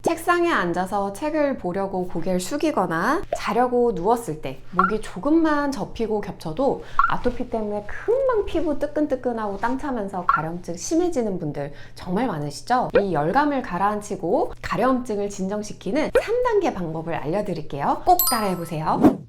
책상에 앉아서 책을 보려고 고개를 숙이거나 자려고 누웠을 때 목이 조금만 접히고 겹쳐도 아토피 때문에 금방 피부 뜨끈뜨끈하고 땀 차면서 가려움증 심해지는 분들 정말 많으시죠? 이 열감을 가라앉히고 가려움증을 진정시키는 3단계 방법을 알려드릴게요. 꼭 따라해보세요.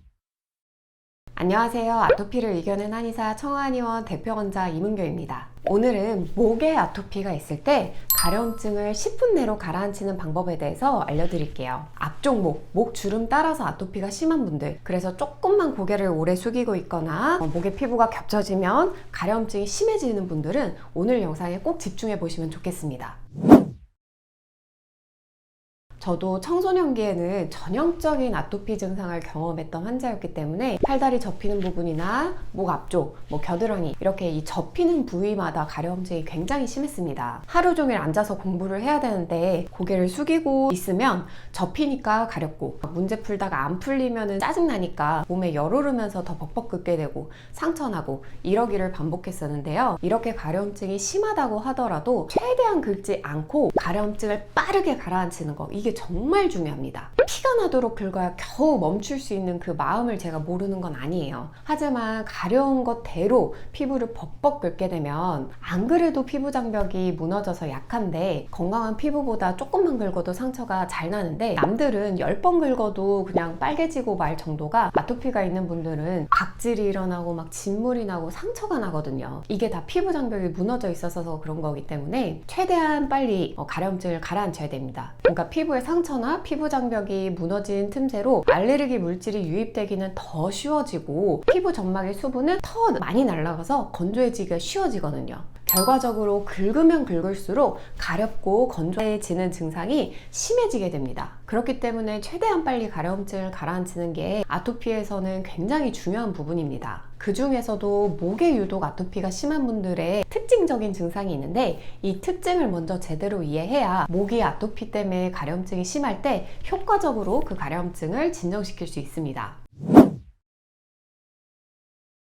안녕하세요. 아토피를 이겨낸 한의사 청아한의원 대표 원장 이문교입니다. 오늘은 목에 아토피가 있을 때 가려움증을 10분 내로 가라앉히는 방법에 대해서 알려드릴게요. 앞쪽 목 주름 따라서 아토피가 심한 분들, 그래서 조금만 고개를 오래 숙이고 있거나 목에 피부가 겹쳐지면 가려움증이 심해지는 분들은 오늘 영상에 꼭 집중해 보시면 좋겠습니다. 저도 청소년기에는 전형적인 아토피 증상을 경험했던 환자였기 때문에 팔다리 접히는 부분이나 목 앞쪽, 겨드랑이 이렇게 이 접히는 부위마다 가려움증이 굉장히 심했습니다. 하루 종일 앉아서 공부를 해야 되는데 고개를 숙이고 있으면 접히니까 가렵고 문제 풀다가 안 풀리면 짜증나니까 몸에 열 오르면서 더 벅벅 긁게 되고 상처나고 이러기를 반복했었는데요. 이렇게 가려움증이 심하다고 하더라도 최대한 긁지 않고 가려움증을 빠르게 가라앉히는 거, 이게 정말 중요합니다. 피가 나도록 긁어야 겨우 멈출 수 있는 그 마음을 제가 모르는 건 아니에요. 하지만 가려운 것대로 피부를 벅벅 긁게 되면 안 그래도 피부 장벽이 무너져서 약한데 건강한 피부보다 조금만 긁어도 상처가 잘 나는데 남들은 10번 긁어도 그냥 빨개지고 말 정도가 아토피가 있는 분들은 각질이 일어나고 막 진물이 나고 상처가 나거든요. 이게 다 피부 장벽이 무너져 있어서 그런 거기 때문에 최대한 빨리 가려움증을 가라앉혀야 됩니다. 그러니까 피부에 상처나 피부 장벽이 무너진 틈새로 알레르기 물질이 유입되기는 더 쉬워지고 피부 점막의 수분은 더 많이 날아가서 건조해지기가 쉬워지거든요. 결과적으로 긁으면 긁을수록 가렵고 건조해지는 증상이 심해지게 됩니다. 그렇기 때문에 최대한 빨리 가려움증을 가라앉히는 게 아토피에서는 굉장히 중요한 부분입니다. 그 중에서도 목에 유독 아토피가 심한 분들의 특징적인 증상이 있는데 이 특징을 먼저 제대로 이해해야 목이 아토피 때문에 가려움증이 심할 때 효과적으로 그 가려움증을 진정시킬 수 있습니다.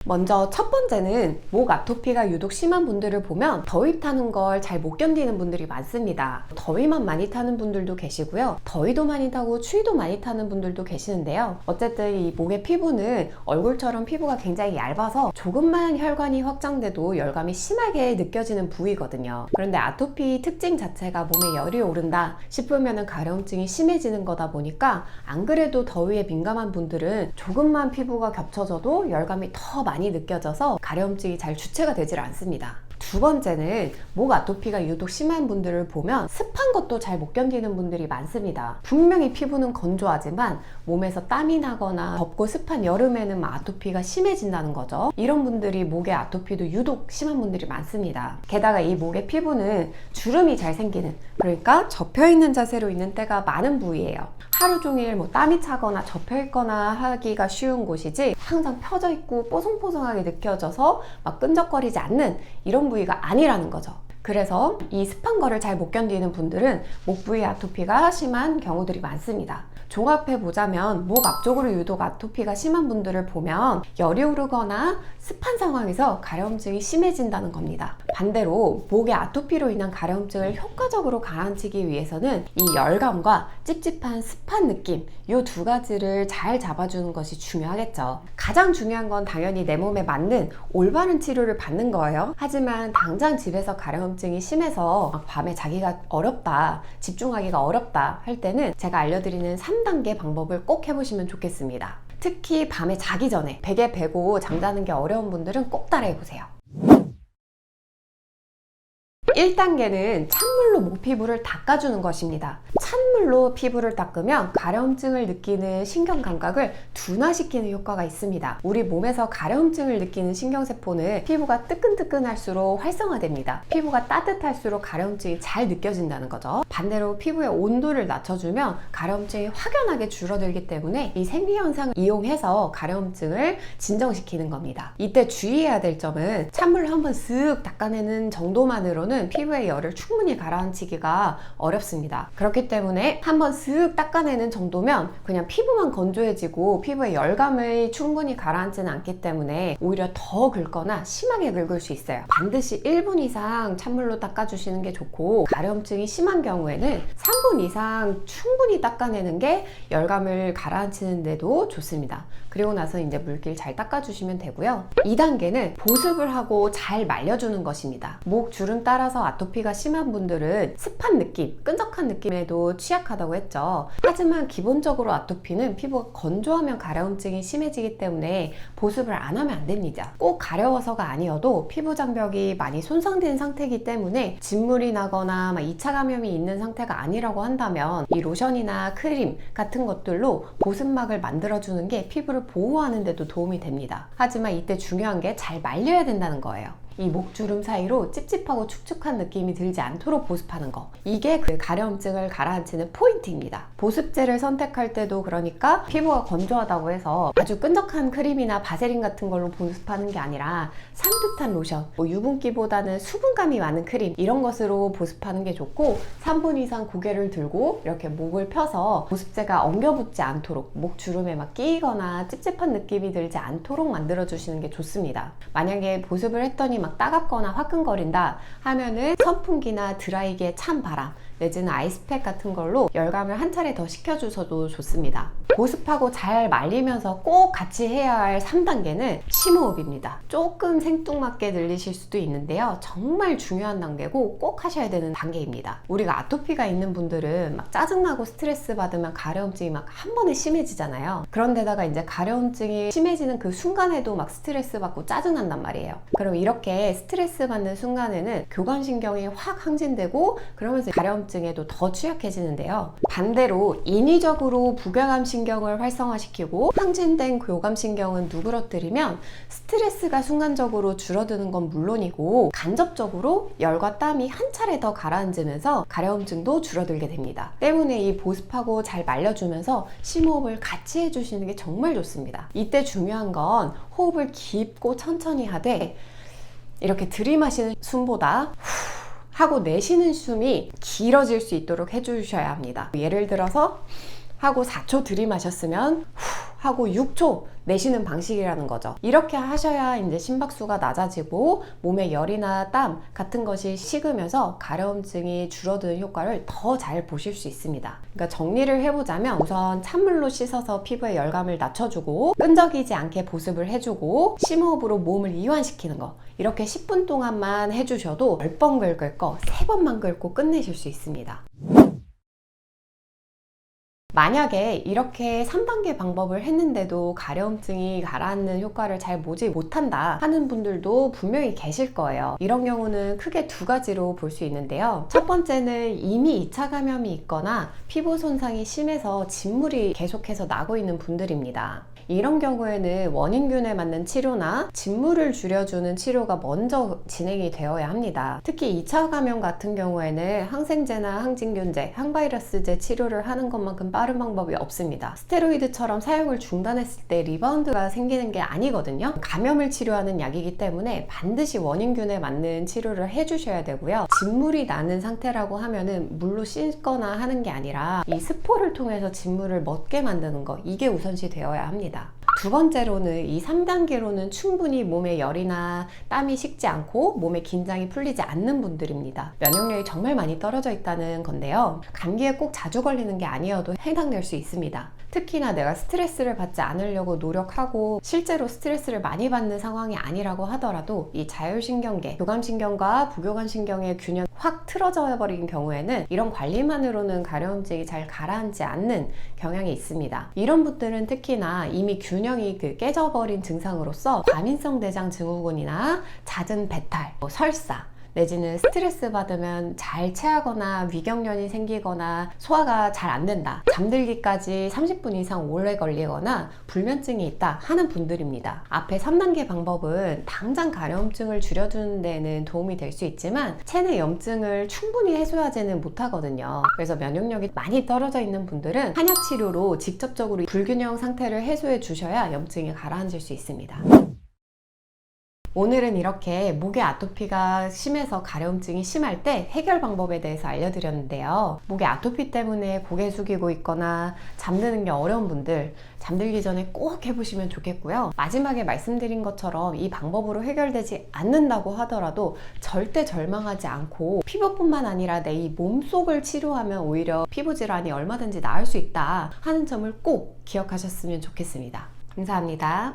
먼저 첫 번째는 목 아토피가 유독 심한 분들을 보면 더위 타는 걸 잘 못 견디는 분들이 많습니다. 더위만 많이 타는 분들도 계시고요. 더위도 많이 타고 추위도 많이 타는 분들도 계시는데요. 어쨌든 이 목의 피부는 얼굴처럼 피부가 굉장히 얇아서 조금만 혈관이 확장돼도 열감이 심하게 느껴지는 부위거든요. 그런데 아토피 특징 자체가 몸에 열이 오른다 싶으면 가려움증이 심해지는 거다 보니까 안 그래도 더위에 민감한 분들은 조금만 피부가 겹쳐져도 열감이 더 많이 느껴져서 가려움증이 잘 주체가 되질 않습니다. 두 번째는 목 아토피가 유독 심한 분들을 보면 습한 것도 잘 못 견디는 분들이 많습니다. 분명히 피부는 건조하지만 몸에서 땀이 나거나 덥고 습한 여름에는 아토피가 심해진다는 거죠. 이런 분들이 목에 아토피도 유독 심한 분들이 많습니다. 게다가 이 목의 피부는 주름이 잘 생기는, 그러니까 접혀있는 자세로 있는 때가 많은 부위예요. 하루 종일 땀이 차거나 접혀있거나 하기가 쉬운 곳이지 항상 펴져 있고 뽀송뽀송하게 느껴져서 막 끈적거리지 않는 이런 부위가 아니라는 거죠. 그래서 이 습한 거를 잘 못 견디는 분들은 목 부위 아토피가 심한 경우들이 많습니다. 종합해 보자면 목 앞쪽으로 유독 아토피가 심한 분들을 보면 열이 오르거나 습한 상황에서 가려움증이 심해진다는 겁니다. 반대로 목에 아토피로 인한 가려움증을 효과적으로 가라앉히기 위해서는 이 열감과 찝찝한 습한 느낌, 이 두 가지를 잘 잡아주는 것이 중요하겠죠. 가장 중요한 건 당연히 내 몸에 맞는 올바른 치료를 받는 거예요. 하지만 당장 집에서 가려움증이 심해서 밤에 자기가 어렵다, 집중하기가 어렵다 할 때는 제가 알려드리는 3단계 방법을 꼭 해보시면 좋겠습니다. 특히 밤에 자기 전에 베개 베고 잠자는 게 어려운 분들은 꼭 따라해보세요. 1단계는 찬물로 목 피부를 닦아주는 것입니다. 찬물로 피부를 닦으면 가려움증을 느끼는 신경 감각을 둔화시키는 효과가 있습니다. 우리 몸에서 가려움증을 느끼는 신경세포는 피부가 뜨끈뜨끈할수록 활성화됩니다. 피부가 따뜻할수록 가려움증이 잘 느껴진다는 거죠. 반대로 피부의 온도를 낮춰주면 가려움증이 확연하게 줄어들기 때문에 이 생리현상을 이용해서 가려움증을 진정시키는 겁니다. 이때 주의해야 될 점은 찬물로 한번 쓱 닦아내는 정도만으로는 피부의 열을 충분히 가라앉히기가 어렵습니다. 그렇기 때문에 한번 쓱 닦아내는 정도면 그냥 피부만 건조해지고 피부의 열감을 충분히 가라앉지는 않기 때문에 오히려 더 긁거나 심하게 긁을 수 있어요. 반드시 1분 이상 찬물로 닦아주시는 게 좋고, 가려움증이 심한 경우에는 3분 3분 이상 충분히 닦아내는 게 열감을 가라앉히는 데도 좋습니다. 그리고 나서 이제 물기를 잘 닦아주시면 되고요. 2단계는 보습을 하고 잘 말려주는 것입니다. 목 주름 따라서 아토피가 심한 분들은 습한 느낌, 끈적한 느낌에도 취약하다고 했죠. 하지만 기본적으로 아토피는 피부가 건조하면 가려움증이 심해지기 때문에 보습을 안 하면 안 됩니다. 꼭 가려워서가 아니어도 피부 장벽이 많이 손상된 상태이기 때문에 진물이 나거나 2차 감염이 있는 상태가 아니라고 한다면 이 로션이나 크림 같은 것들로 보습막을 만들어주는 게 피부를 보호하는 데도 도움이 됩니다. 하지만 이때 중요한 게 잘 말려야 된다는 거예요. 이 목주름 사이로 찝찝하고 축축한 느낌이 들지 않도록 보습하는 거, 이게 그 가려움증을 가라앉히는 포인트입니다. 보습제를 선택할 때도 그러니까 피부가 건조하다고 해서 아주 끈적한 크림이나 바세린 같은 걸로 보습하는 게 아니라 산뜻한 로션, 유분기보다는 수분감이 많은 크림, 이런 것으로 보습하는 게 좋고 3분 이상 고개를 들고 이렇게 목을 펴서 보습제가 엉겨붙지 않도록 목주름에 막 끼거나 찝찝한 느낌이 들지 않도록 만들어 주시는 게 좋습니다. 만약에 보습을 했더니 막 따갑거나 화끈거린다 하면은 선풍기나 드라이기에 찬 바람 내지는 아이스팩 같은 걸로 열감을 한 차례 더 식혀주셔도 좋습니다. 보습하고 잘 말리면서 꼭 같이 해야 할 3단계는 심호흡입니다. 조금 생뚱맞게 들리실 수도 있는데요. 정말 중요한 단계고 꼭 하셔야 되는 단계입니다. 우리가 아토피가 있는 분들은 막 짜증나고 스트레스 받으면 가려움증이 막 한 번에 심해지잖아요. 그런데다가 이제 가려움증이 심해지는 그 순간에도 막 스트레스 받고 짜증난단 말이에요. 그럼 이렇게 스트레스 받는 순간에는 교감신경이 확 항진되고 그러면서 가려움증에도 더 취약해지는데요. 반대로 인위적으로 부교감신경을 활성화시키고 항진된 교감신경은 누그러뜨리면 스트레스가 순간적으로 줄어드는 건 물론이고 간접적으로 열과 땀이 한 차례 더 가라앉으면서 가려움증도 줄어들게 됩니다. 때문에 이 보습하고 잘 말려주면서 심호흡을 같이 해주시는 게 정말 좋습니다. 이때 중요한 건 호흡을 깊고 천천히 하되 이렇게 들이마시는 숨보다 하고 내쉬는 숨이 길어질 수 있도록 해주셔야 합니다. 예를 들어서 하고 4초 들이마셨으면 하고 6초 내쉬는 방식이라는 거죠. 이렇게 하셔야 이제 심박수가 낮아지고 몸에 열이나 땀 같은 것이 식으면서 가려움증이 줄어드는 효과를 더 잘 보실 수 있습니다. 그러니까 정리를 해보자면 우선 찬물로 씻어서 피부의 열감을 낮춰주고 끈적이지 않게 보습을 해주고 심호흡으로 몸을 이완시키는 거, 이렇게 10분 동안만 해주셔도 10번 긁을 거 3번만 긁고 끝내실 수 있습니다. 만약에 이렇게 3단계 방법을 했는데도 가려움증이 가라앉는 효과를 잘 보지 못한다 하는 분들도 분명히 계실 거예요. 이런 경우는 크게 두 가지로 볼 수 있는데요. 첫 번째는 이미 2차 감염이 있거나 피부 손상이 심해서 진물이 계속해서 나고 있는 분들입니다. 이런 경우에는 원인균에 맞는 치료나 진물을 줄여주는 치료가 먼저 진행이 되어야 합니다. 특히 2차 감염 같은 경우에는 항생제나 항진균제, 항바이러스제 치료를 하는 것만큼 빠른 방법이 없습니다. 스테로이드처럼 사용을 중단했을 때 리바운드가 생기는 게 아니거든요. 감염을 치료하는 약이기 때문에 반드시 원인균에 맞는 치료를 해주셔야 되고요. 진물이 나는 상태라고 하면은 물로 씻거나 하는 게 아니라 이 스포를 통해서 진물을 멎게 만드는 거, 이게 우선시 되어야 합니다. 두 번째로는 이 3단계로는 충분히 몸에 열이나 땀이 식지 않고 몸에 긴장이 풀리지 않는 분들입니다. 면역력이 정말 많이 떨어져 있다는 건데요. 감기에 꼭 자주 걸리는 게 아니어도 해당될 수 있습니다. 특히나 내가 스트레스를 받지 않으려고 노력하고 실제로 스트레스를 많이 받는 상황이 아니라고 하더라도 이 자율신경계, 교감신경과 부교감신경의 균형이 확 틀어져 버린 경우에는 이런 관리만으로는 가려움증이 잘 가라앉지 않는 경향이 있습니다. 이런 분들은 특히나 이미 균형이 깨져버린 증상으로서 과민성 대장 증후군이나 잦은 배탈, 설사 내지는 스트레스 받으면 잘 체하거나 위경련이 생기거나 소화가 잘 안 된다, 잠들기까지 30분 이상 오래 걸리거나 불면증이 있다 하는 분들입니다. 앞에 3단계 방법은 당장 가려움증을 줄여주는 데는 도움이 될 수 있지만 체내 염증을 충분히 해소하지는 못하거든요. 그래서 면역력이 많이 떨어져 있는 분들은 한약 치료로 직접적으로 불균형 상태를 해소해 주셔야 염증이 가라앉을 수 있습니다. 오늘은 이렇게 목의 아토피가 심해서 가려움증이 심할 때 해결 방법에 대해서 알려드렸는데요. 목의 아토피 때문에 고개 숙이고 있거나 잠드는 게 어려운 분들, 잠들기 전에 꼭 해보시면 좋겠고요. 마지막에 말씀드린 것처럼 이 방법으로 해결되지 않는다고 하더라도 절대 절망하지 않고 피부뿐만 아니라 내 이 몸속을 치료하면 오히려 피부 질환이 얼마든지 나을 수 있다 하는 점을 꼭 기억하셨으면 좋겠습니다. 감사합니다.